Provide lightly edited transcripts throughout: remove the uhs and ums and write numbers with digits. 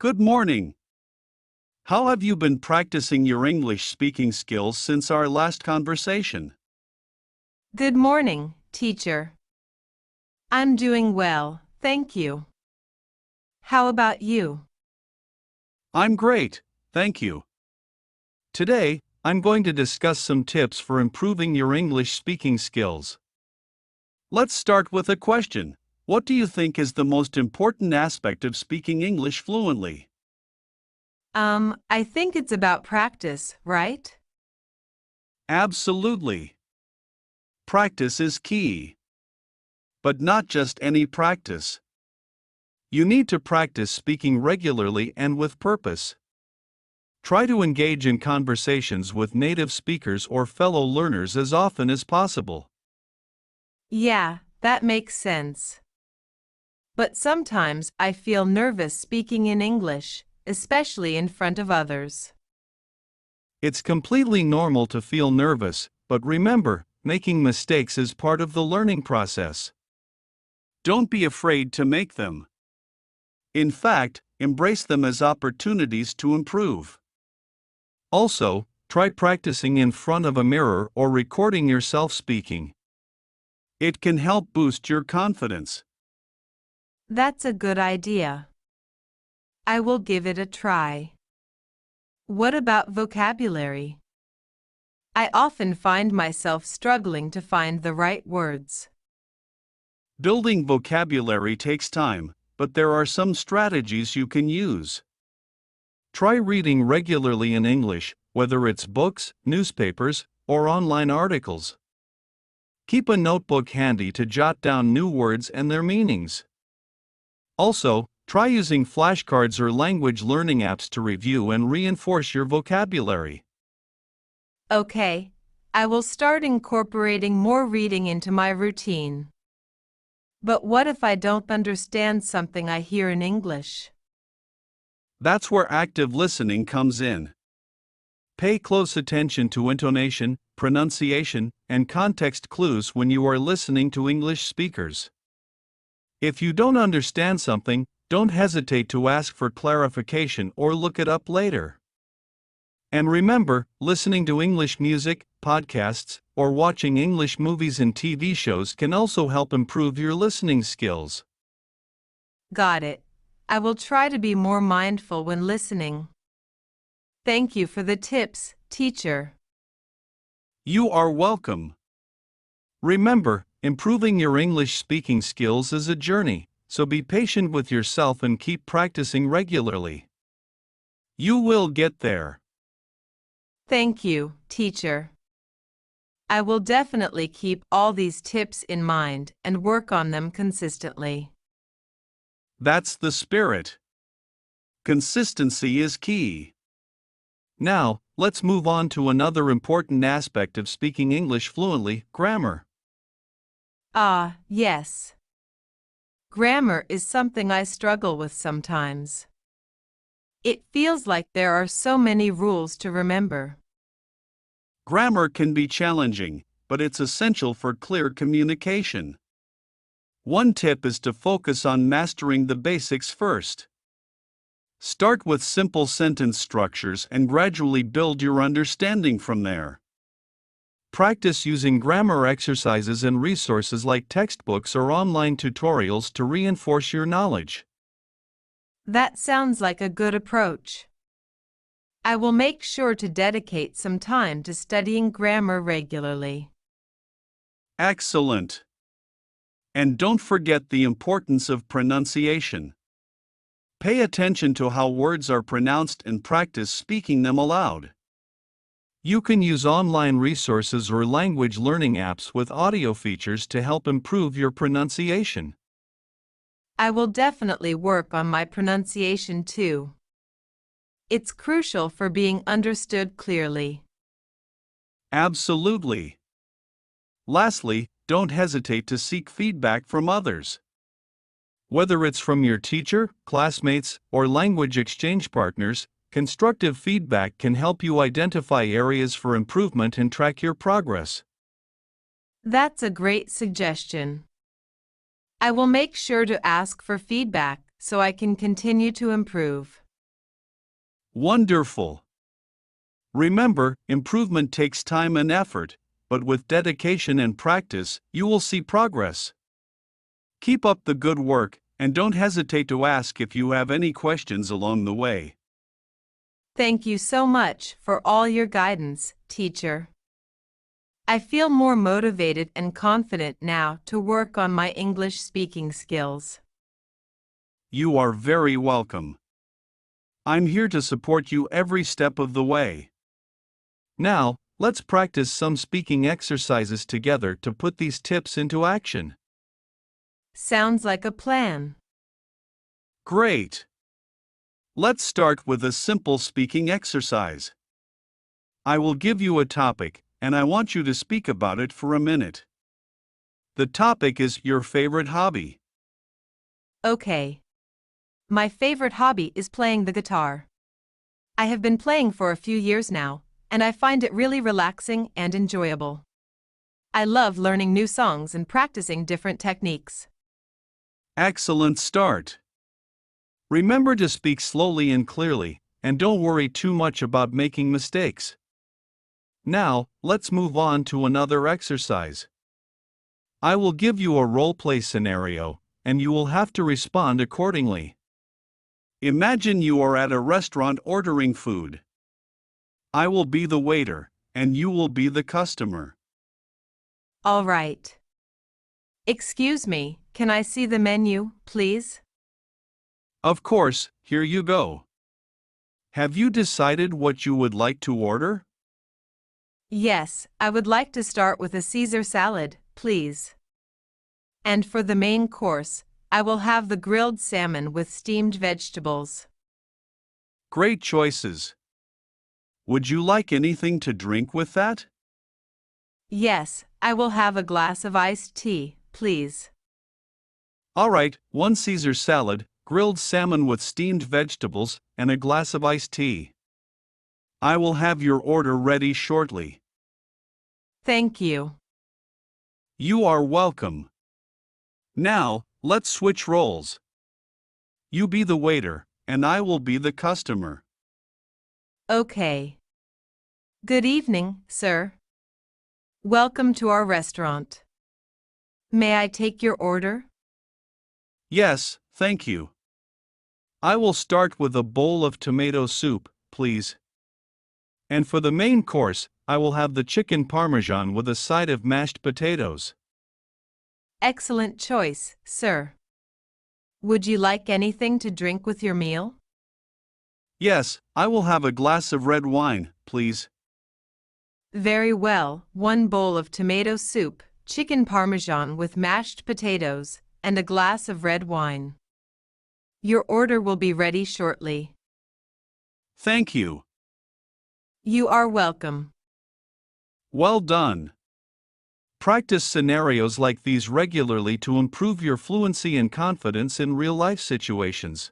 Good morning. How have you been practicing your English speaking skills since our last conversation? Good morning, teacher. I'm doing well, thank you. How about you? I'm great, thank you. Today, I'm going to discuss some tips for improving your English speaking skills. Let's start with a question. What do you think is the most important aspect of speaking English fluently? I think it's about practice, right? Absolutely. Practice is key. But not just any practice. You need to practice speaking regularly and with purpose. Try to engage in conversations with native speakers or fellow learners as often as possible. Yeah, that makes sense. But sometimes I feel nervous speaking in English, especially in front of others. It's completely normal to feel nervous, but remember, making mistakes is part of the learning process. Don't be afraid to make them. In fact, embrace them as opportunities to improve. Also, try practicing in front of a mirror or recording yourself speaking. It can help boost your confidence. That's a good idea. I will give it a try. What about vocabulary? I often find myself struggling to find the right words. Building vocabulary takes time, but there are some strategies you can use. Try reading regularly in English, whether it's books, newspapers, or online articles. Keep a notebook handy to jot down new words and their meanings. Also, try using flashcards or language learning apps to review and reinforce your vocabulary. Okay, I will start incorporating more reading into my routine. But what if I don't understand something I hear in English? That's where active listening comes in. Pay close attention to intonation, pronunciation, and context clues when you are listening to English speakers. If you don't understand something, don't hesitate to ask for clarification or look it up later. And remember, listening to English music, podcasts, or watching English movies and TV shows can also help improve your listening skills. Got it. I will try to be more mindful when listening. Thank you for the tips, teacher. You are welcome. Remember, improving your English speaking skills is a journey, so be patient with yourself and keep practicing regularly. You will get there. Thank you, teacher. I will definitely keep all these tips in mind and work on them consistently. That's the spirit. Consistency is key. Now, let's move on to another important aspect of speaking English fluently: grammar. Ah, yes. Grammar is something I struggle with sometimes. It feels like there are so many rules to remember. Grammar can be challenging, but it's essential for clear communication. One tip is to focus on mastering the basics first. Start with simple sentence structures and gradually build your understanding from there. Practice using grammar exercises and resources like textbooks or online tutorials to reinforce your knowledge. That sounds like a good approach. I will make sure to dedicate some time to studying grammar regularly. Excellent! And don't forget the importance of pronunciation. Pay attention to how words are pronounced and practice speaking them aloud. You can use online resources or language learning apps with audio features to help improve your pronunciation. I will definitely work on my pronunciation too. It's crucial for being understood clearly. Absolutely. Lastly, don't hesitate to seek feedback from others. Whether it's from your teacher, classmates, or language exchange partners, constructive feedback can help you identify areas for improvement and track your progress. That's a great suggestion. I will make sure to ask for feedback so I can continue to improve. Wonderful! Remember, improvement takes time and effort, but with dedication and practice, you will see progress. Keep up the good work, and don't hesitate to ask if you have any questions along the way. Thank you so much for all your guidance, teacher. I feel more motivated and confident now to work on my English speaking skills. You are very welcome. I'm here to support you every step of the way. Now, let's practice some speaking exercises together to put these tips into action. Sounds like a plan. Great! Let's start with a simple speaking exercise. I will give you a topic, and I want you to speak about it for a minute. The topic is your favorite hobby. Okay. My favorite hobby is playing the guitar. I have been playing for a few years now, and I find it really relaxing and enjoyable. I love learning new songs and practicing different techniques. Excellent start! Remember to speak slowly and clearly, and don't worry too much about making mistakes. Now, let's move on to another exercise. I will give you a role-play scenario, and you will have to respond accordingly. Imagine you are at a restaurant ordering food. I will be the waiter, and you will be the customer. All right. Excuse me, can I see the menu, please? Of course, here you go. Have you decided what you would like to order? Yes, I would like to start with a Caesar salad, please. And for the main course, I will have the grilled salmon with steamed vegetables. Great choices. Would you like anything to drink with that? Yes, I will have a glass of iced tea, please. All right, one Caesar salad, grilled salmon with steamed vegetables, and a glass of iced tea. I will have your order ready shortly. Thank you. You are welcome. Now, let's switch roles. You be the waiter, and I will be the customer. Okay. Good evening, sir. Welcome to our restaurant. May I take your order? Yes, thank you. I will start with a bowl of tomato soup, please. And for the main course, I will have the chicken parmesan with a side of mashed potatoes. Excellent choice, sir. Would you like anything to drink with your meal? Yes, I will have a glass of red wine, please. Very well, one bowl of tomato soup, chicken parmesan with mashed potatoes, and a glass of red wine. Your order will be ready shortly. Thank you. You are welcome. Well done. Practice scenarios like these regularly to improve your fluency and confidence in real-life situations.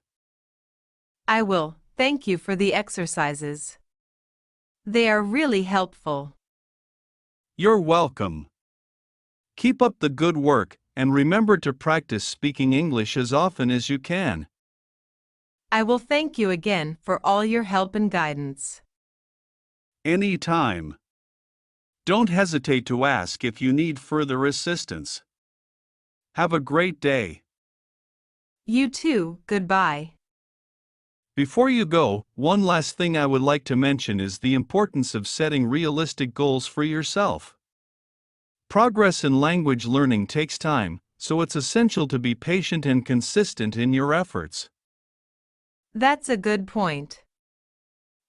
I will. Thank you for the exercises. They are really helpful. You're welcome. Keep up the good work, and remember to practice speaking English as often as you can. I will thank you again for all your help and guidance. Anytime. Don't hesitate to ask if you need further assistance. Have a great day. You too, goodbye. Before you go, one last thing I would like to mention is the importance of setting realistic goals for yourself. Progress in language learning takes time, so it's essential to be patient and consistent in your efforts. That's a good point.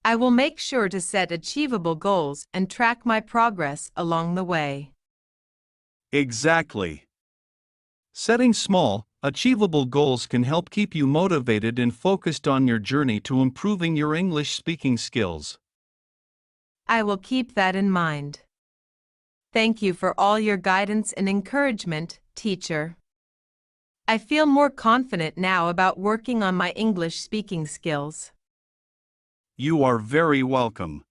I will make sure to set achievable goals and track my progress along the way. Exactly. Setting small, achievable goals can help keep you motivated and focused on your journey to improving your English speaking skills. I will keep that in mind. Thank you for all your guidance and encouragement, teacher. I feel more confident now about working on my English speaking skills. You are very welcome.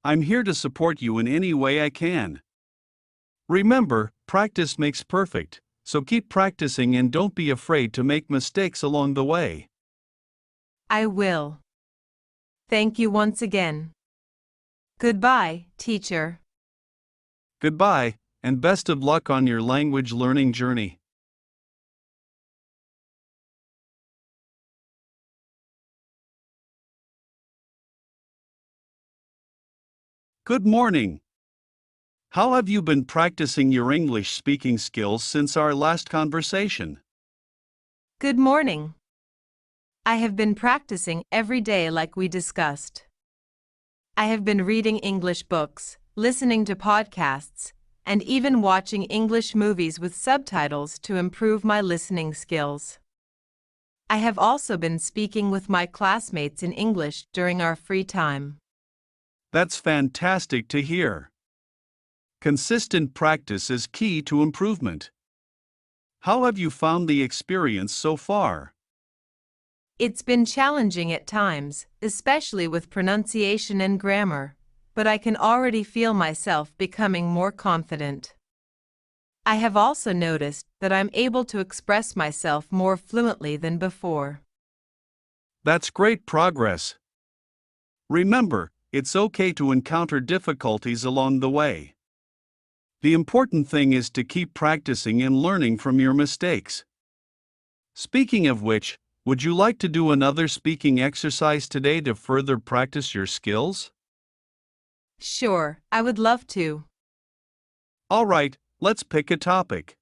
I'm here to support you in any way I can. Remember, practice makes perfect, so keep practicing and don't be afraid to make mistakes along the way. I will. Thank you once again. Goodbye, teacher. Goodbye, and best of luck on your language learning journey. Good morning. How have you been practicing your English speaking skills since our last conversation? Good morning. I have been practicing every day like we discussed. I have been reading English books, listening to podcasts, and even watching English movies with subtitles to improve my listening skills. I have also been speaking with my classmates in English during our free time. That's fantastic to hear. Consistent practice is key to improvement. How have you found the experience so far? It's been challenging at times, especially with pronunciation and grammar, but I can already feel myself becoming more confident. I have also noticed that I'm able to express myself more fluently than before. That's great progress. Remember, it's okay to encounter difficulties along the way. The important thing is to keep practicing and learning from your mistakes. Speaking of which, would you like to do another speaking exercise today to further practice your skills? Sure, I would love to. All right, let's pick a topic.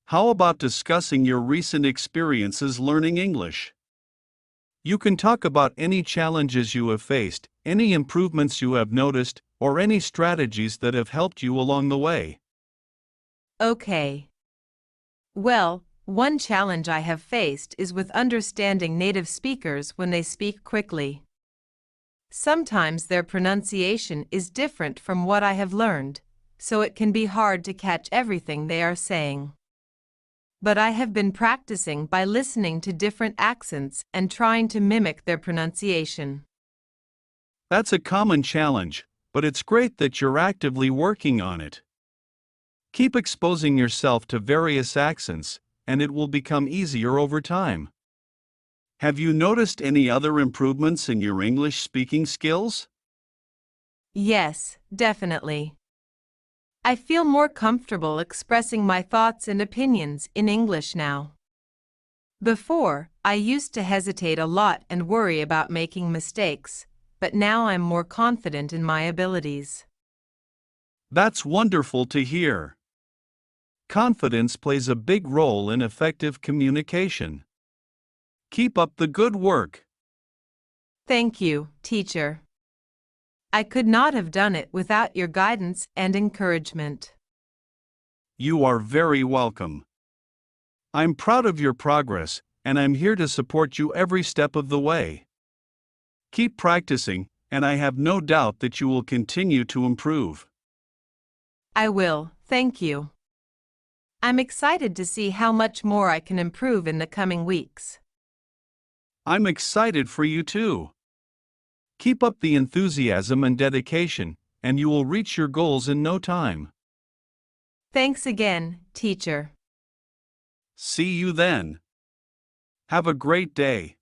How about discussing your recent experiences learning English? You can talk about any challenges you have faced, any improvements you have noticed, or any strategies that have helped you along the way. Okay. Well, one challenge I have faced is with understanding native speakers when they speak quickly. Sometimes their pronunciation is different from what I have learned, so it can be hard to catch everything they are saying. But I have been practicing by listening to different accents and trying to mimic their pronunciation. That's a common challenge, but it's great that you're actively working on it. Keep exposing yourself to various accents, and it will become easier over time. Have you noticed any other improvements in your English speaking skills? Yes, definitely. I feel more comfortable expressing my thoughts and opinions in English now. Before, I used to hesitate a lot and worry about making mistakes, but now I'm more confident in my abilities. That's wonderful to hear. Confidence plays a big role in effective communication. Keep up the good work. Thank you, teacher. I could not have done it without your guidance and encouragement. You are very welcome. I'm proud of your progress, and I'm here to support you every step of the way. Keep practicing, and I have no doubt that you will continue to improve. I will, thank you. I'm excited to see how much more I can improve in the coming weeks. I'm excited for you too. Keep up the enthusiasm and dedication, and you will reach your goals in no time. Thanks again, teacher. See you then. Have a great day.